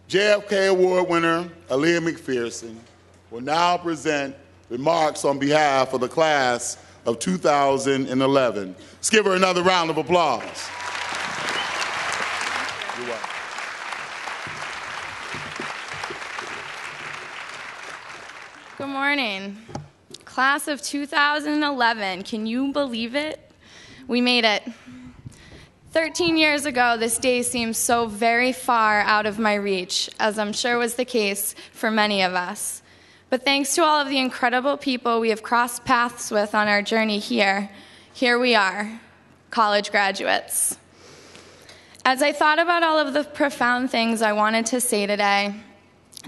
JFK Award winner Alia MacPherson will now present remarks on behalf of the class of 2011. Let's give her another round of applause. You're welcome. Good morning. Class of 2011, can you believe it? We made it. 13 years ago, this day seems so very far out of my reach, as I'm sure was the case for many of us. But thanks to all of the incredible people we have crossed paths with on our journey here we are, college graduates. As I thought about all of the profound things I wanted to say today,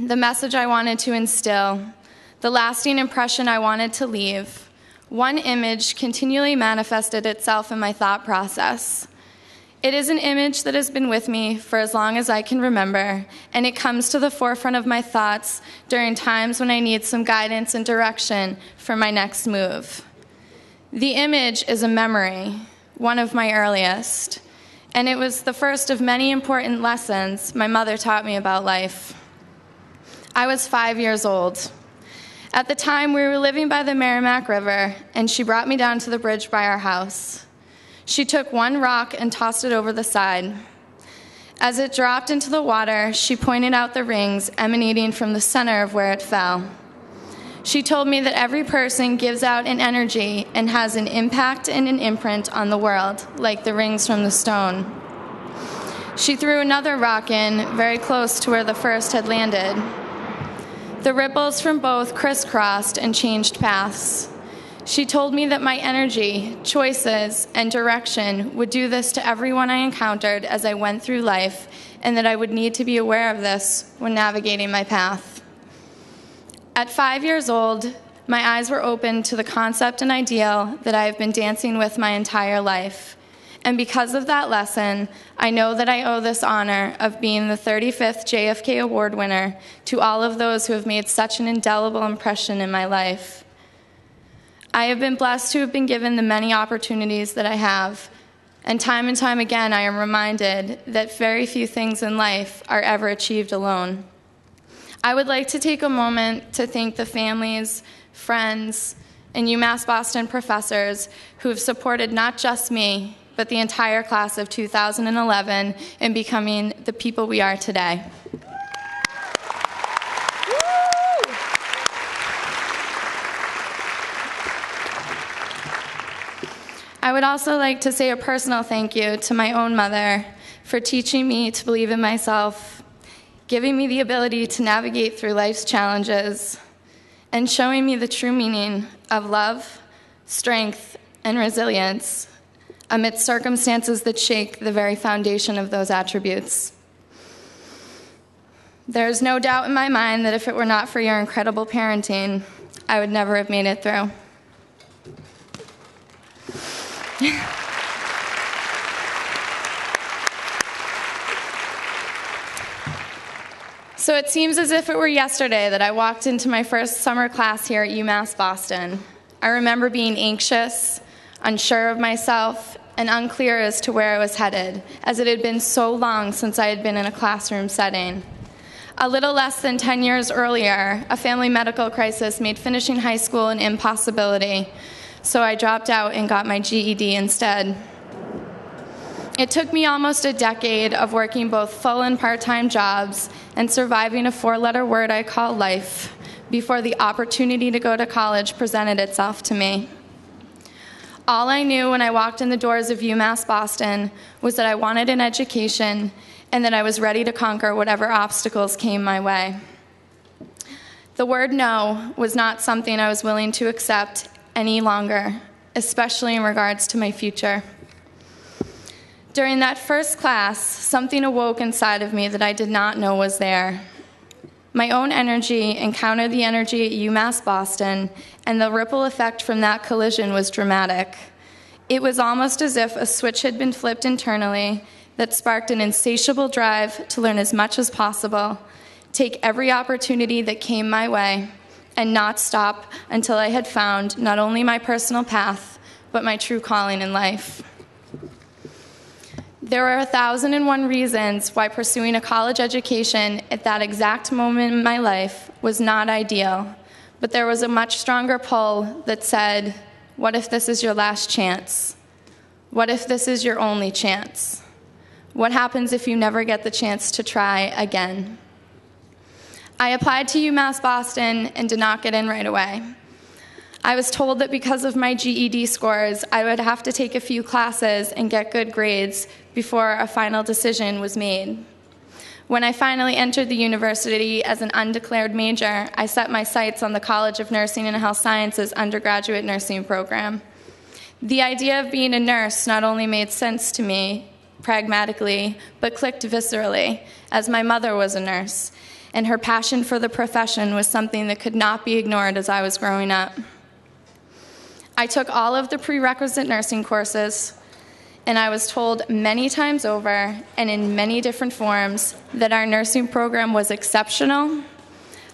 the message I wanted to instill, the lasting impression I wanted to leave, one image continually manifested itself in my thought process. It is an image that has been with me for as long as I can remember, and it comes to the forefront of my thoughts during times when I need some guidance and direction for my next move. The image is a memory, one of my earliest, and it was the first of many important lessons my mother taught me about life. I was 5 years old. At the time, we were living by the Merrimack River, and she brought me down to the bridge by our house. She took one rock and tossed it over the side. As it dropped into the water, she pointed out the rings emanating from the center of where it fell. She told me that every person gives out an energy and has an impact and an imprint on the world, like the rings from the stone. She threw another rock in, very close to where the first had landed. The ripples from both crisscrossed and changed paths. She told me that my energy, choices, and direction would do this to everyone I encountered as I went through life, and that I would need to be aware of this when navigating my path. At 5 years old, my eyes were open to the concept and ideal that I have been dancing with my entire life. And because of that lesson, I know that I owe this honor of being the 35th JFK Award winner to all of those who have made such an indelible impression in my life. I have been blessed to have been given the many opportunities that I have, and time again I am reminded that very few things in life are ever achieved alone. I would like to take a moment to thank the families, friends, and UMass Boston professors who have supported not just me, but the entire class of 2011 in becoming the people we are today. I would also like to say a personal thank you to my own mother for teaching me to believe in myself, giving me the ability to navigate through life's challenges, and showing me the true meaning of love, strength, and resilience amidst circumstances that shake the very foundation of those attributes. There is no doubt in my mind that if it were not for your incredible parenting, I would never have made it through. So it seems as if it were yesterday that I walked into my first summer class here at UMass Boston. I remember being anxious, unsure of myself, and unclear as to where I was headed, as it had been so long since I had been in a classroom setting. A little less than 10 years earlier, a family medical crisis made finishing high school an impossibility, so I dropped out and got my GED instead. It took me almost a decade of working both full and part-time jobs and surviving a four-letter word I call life before the opportunity to go to college presented itself to me. All I knew when I walked in the doors of UMass Boston was that I wanted an education and that I was ready to conquer whatever obstacles came my way. The word no was not something I was willing to accept any longer, especially in regards to my future. During that first class, something awoke inside of me that I did not know was there. My own energy encountered the energy at UMass Boston, and the ripple effect from that collision was dramatic. It was almost as if a switch had been flipped internally that sparked an insatiable drive to learn as much as possible, take every opportunity that came my way, and not stop until I had found not only my personal path, but my true calling in life. There were 1,001 reasons why pursuing a college education at that exact moment in my life was not ideal, but there was a much stronger pull that said, what if this is your last chance? What if this is your only chance? What happens if you never get the chance to try again? I applied to UMass Boston and did not get in right away. I was told that because of my GED scores, I would have to take a few classes and get good grades before a final decision was made. When I finally entered the university as an undeclared major, I set my sights on the College of Nursing and Health Sciences undergraduate nursing program. The idea of being a nurse not only made sense to me pragmatically, but clicked viscerally, as my mother was a nurse, and her passion for the profession was something that could not be ignored as I was growing up. I took all of the prerequisite nursing courses, and I was told many times over and in many different forms that our nursing program was exceptional,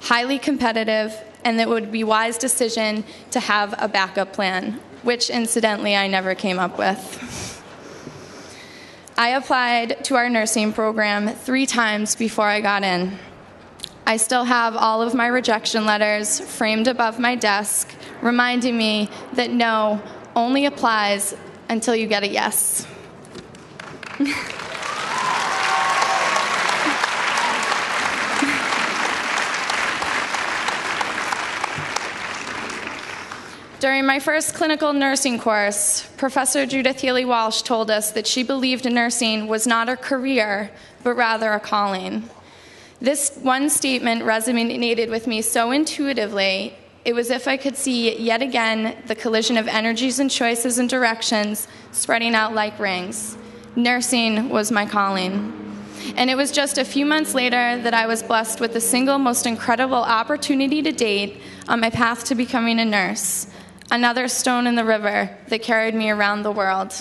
highly competitive, and that it would be a wise decision to have a backup plan, which incidentally I never came up with. I applied to our nursing program 3 times before I got in. I still have all of my rejection letters framed above my desk, reminding me that no only applies until you get a yes. During my first clinical nursing course, Professor Judith Healy-Walsh told us that she believed nursing was not a career, but rather a calling. This one statement resonated with me so intuitively, it was as if I could see yet again the collision of energies and choices and directions spreading out like rings. Nursing was my calling. And it was just a few months later that I was blessed with the single most incredible opportunity to date on my path to becoming a nurse, another stone in the river that carried me around the world.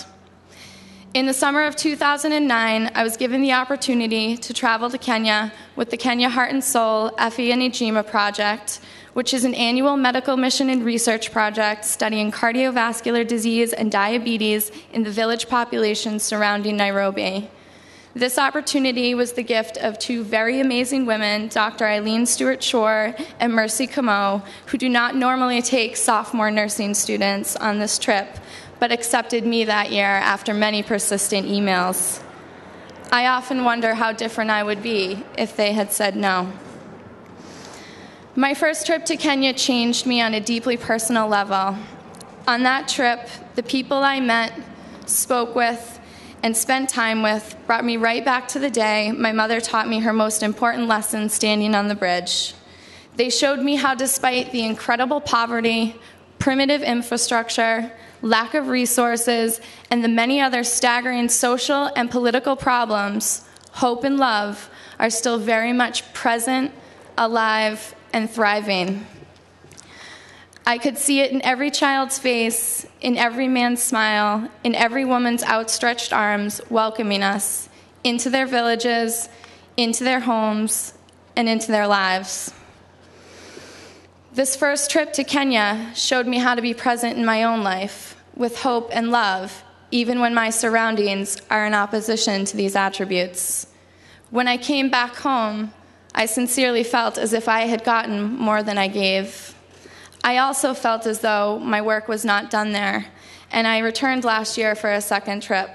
In the summer of 2009, I was given the opportunity to travel to Kenya with the Kenya Heart and Soul Effie and Ejima Project, which is an annual medical mission and research project studying cardiovascular disease and diabetes in the village populations surrounding Nairobi. This opportunity was the gift of 2 very amazing women, Dr. Eileen Stewart-Shore and Mercy Camo, who do not normally take sophomore nursing students on this trip, but accepted me that year after many persistent emails. I often wonder how different I would be if they had said no. My first trip to Kenya changed me on a deeply personal level. On that trip, the people I met, spoke with, and spent time with brought me right back to the day my mother taught me her most important lesson standing on the bridge. They showed me how despite the incredible poverty, primitive infrastructure, lack of resources, and the many other staggering social and political problems, hope and love are still very much present, alive, and thriving. I could see it in every child's face, in every man's smile, in every woman's outstretched arms welcoming us into their villages, into their homes, and into their lives. This first trip to Kenya showed me how to be present in my own life, with hope and love, even when my surroundings are in opposition to these attributes. When I came back home, I sincerely felt as if I had gotten more than I gave. I also felt as though my work was not done there, and I returned last year for a second trip.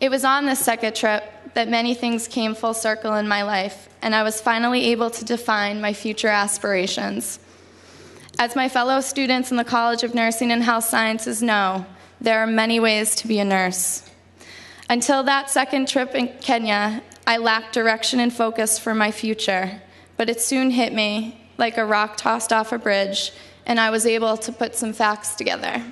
It was on this second trip that many things came full circle in my life, and I was finally able to define my future aspirations. As my fellow students in the College of Nursing and Health Sciences know, there are many ways to be a nurse. Until that second trip in Kenya, I lacked direction and focus for my future, but it soon hit me like a rock tossed off a bridge, and I was able to put some facts together.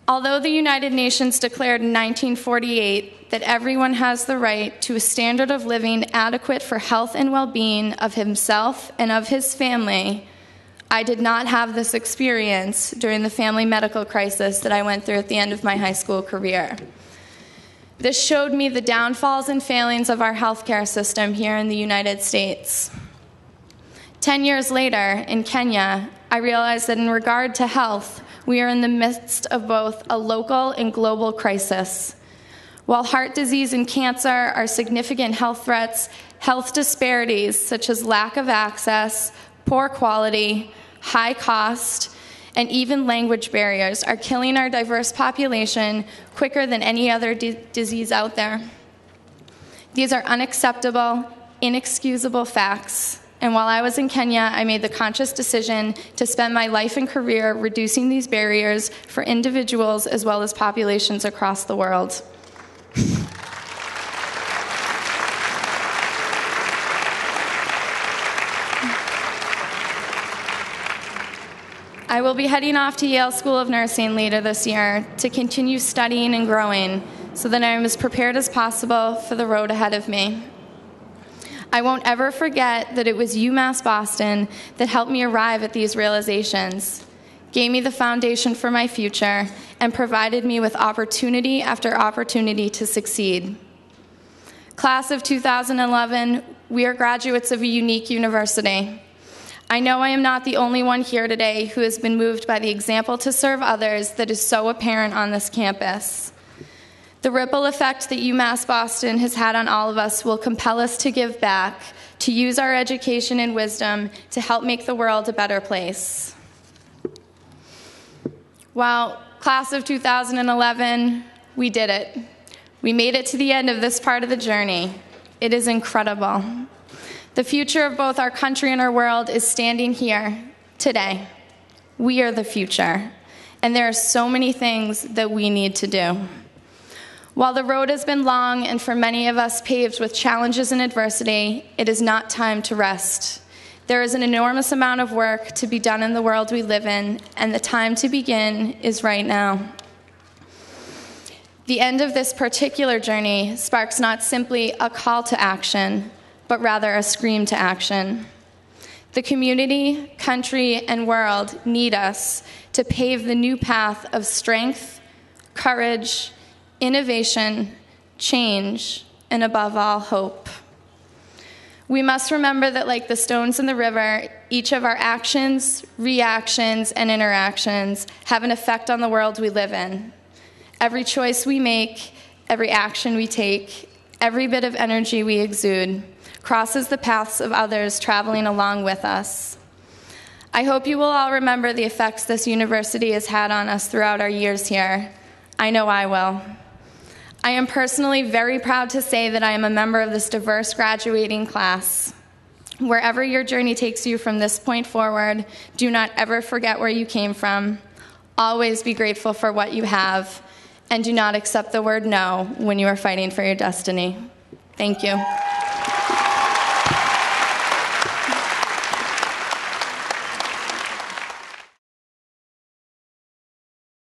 Although the United Nations declared in 1948 that everyone has the right to a standard of living adequate for health and well-being of himself and of his family, I did not have this experience during the family medical crisis that I went through at the end of my high school career. This showed me the downfalls and failings of our healthcare system here in the United States. 10 years later, in Kenya, I realized that in regard to health, we are in the midst of both a local and global crisis. While heart disease and cancer are significant health threats, health disparities such as lack of access, poor quality, high cost, and even language barriers are killing our diverse population quicker than any other disease out there. These are unacceptable, inexcusable facts. And while I was in Kenya, I made the conscious decision to spend my life and career reducing these barriers for individuals as well as populations across the world. I will be heading off to Yale School of Nursing later this year to continue studying and growing so that I am as prepared as possible for the road ahead of me. I won't ever forget that it was UMass Boston that helped me arrive at these realizations, gave me the foundation for my future, and provided me with opportunity after opportunity to succeed. Class of 2011, we are graduates of a unique university. I know I am not the only one here today who has been moved by the example to serve others that is so apparent on this campus. The ripple effect that UMass Boston has had on all of us will compel us to give back, to use our education and wisdom to help make the world a better place. Well, class of 2011, we did it. We made it to the end of this part of the journey. It is incredible. The future of both our country and our world is standing here today. We are the future, and there are so many things that we need to do. While the road has been long and for many of us paved with challenges and adversity, it is not time to rest. There is an enormous amount of work to be done in the world we live in, and the time to begin is right now. The end of this particular journey sparks not simply a call to action, but rather a scream to action. The community, country, and world need us to pave the new path of strength, courage, innovation, change, and above all, hope. We must remember that like the stones in the river, each of our actions, reactions, and interactions have an effect on the world we live in. Every choice we make, every action we take, every bit of energy we exude crosses the paths of others traveling along with us. I hope you will all remember the effects this university has had on us throughout our years here. I know I will. I am personally very proud to say that I am a member of this diverse graduating class. Wherever your journey takes you from this point forward, do not ever forget where you came from. Always be grateful for what you have, and do not accept the word no when you are fighting for your destiny. Thank you.